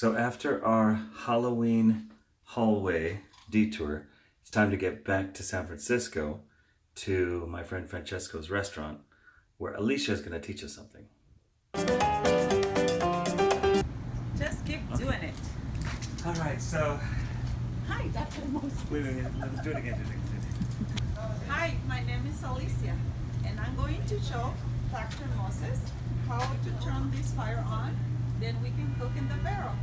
So after our Halloween hallway detour, it's time to get back to San Francisco to my friend Francesco's restaurant, where Alicia is going to teach us something. Just keep doing it. All right, so... Hi, Dr. Moses. Wait, let's do it again. Hi, my name is Alicia, and I'm going to show Dr. Moses how to turn this fire on. Then we can cook in the barrel.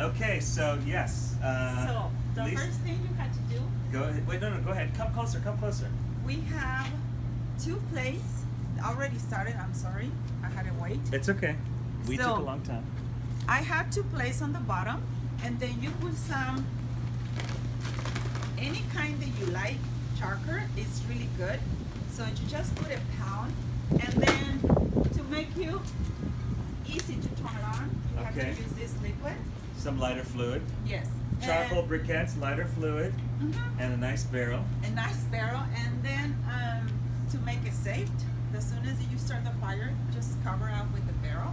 Okay, so yes. So the first thing you have to do. Go ahead. Wait, no, go ahead. Come closer. We have 2 plates already started. I'm sorry, I had to wait. It's okay. We So, took a long time. I have 2 plates on the bottom, and then you put some any kind that you like. Charcoal is really good. So you just put a pound, and then to make you easy to turn on, you have to use this liquid. Some lighter fluid. Yes. Charcoal briquettes, lighter fluid, and a nice barrel. A nice barrel, and then to make it safe, as soon as you start the fire, just cover up with the barrel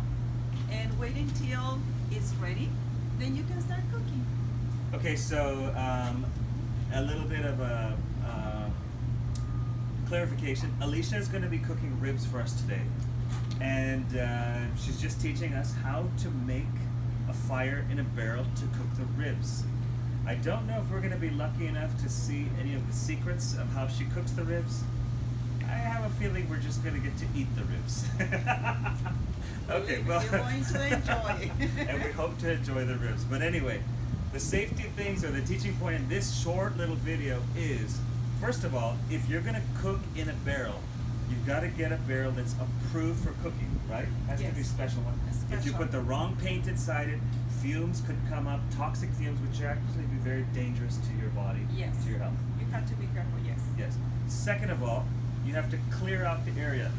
and wait until it's ready. Then you can start cooking. Okay, so a little bit of a clarification. Alicia is going to be cooking ribs for us today, and she's just teaching us how to make a fire in a barrel to cook the ribs. I don't know if we're going to be lucky enough to see any of the secrets of how she cooks the ribs. I have a feeling we're just going to get to eat the ribs. Okay, well, you're going to enjoy. And we hope to enjoy the ribs. But anyway, the safety things, or the teaching point in this short little video is, first of all, if you're going to cook in a barrel, you've got to get a barrel that's approved for cooking, right? Has to be a special one. If you put the wrong paint inside it, fumes could come up, toxic fumes, which are actually be very dangerous to your body, to your health. You have to be careful, yes. Yes. Second of all, you have to clear out the area.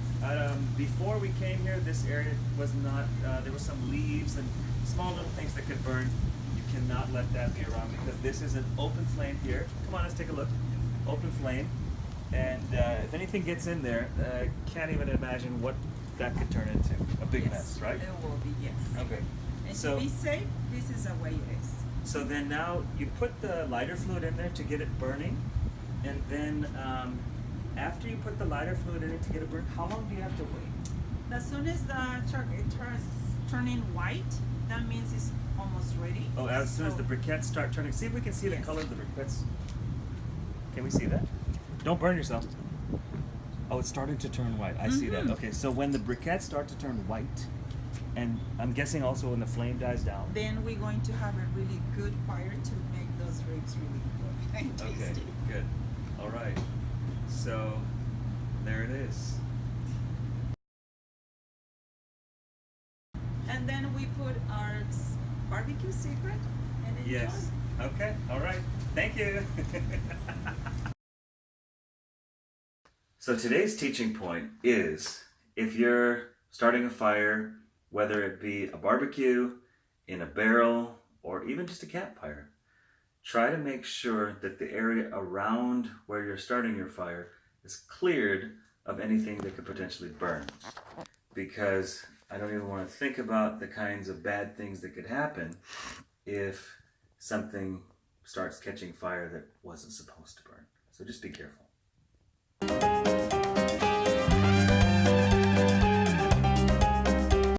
Before we came here, this area was not, there were some leaves and small little things that could burn. You cannot let that be around because this is an open flame here. Come on, let's take a look. Open flame. And if anything gets in there, can't even imagine what that could turn into. A big mess, right? It will be, yes. Okay. And So, to be safe, this is the way it is. so then now you put the lighter fluid in there to get it burning, and then after you put the lighter fluid in it to get it burned, how long do you have to wait? As soon as the charcoal turns turning white, that means it's almost ready. Oh, as soon as the briquettes start turning. See if we can see the color of the briquettes. Can we see that? Don't burn yourself. Oh, it's starting to turn white. I see that. Okay, so when the briquettes start to turn white, and I'm guessing also when the flame dies down. Then we're going to have a really good fire to make those ribs really good and tasty. Okay, good. All right. So there it is. And then we put our barbecue secret and enjoy. Yes. Okay. All right. Thank you. So today's teaching point is, if you're starting a fire, whether it be a barbecue, in a barrel, or even just a campfire, try to make sure that the area around where you're starting your fire is cleared of anything that could potentially burn. Because I don't even want to think about the kinds of bad things that could happen if something starts catching fire that wasn't supposed to burn. So just be careful.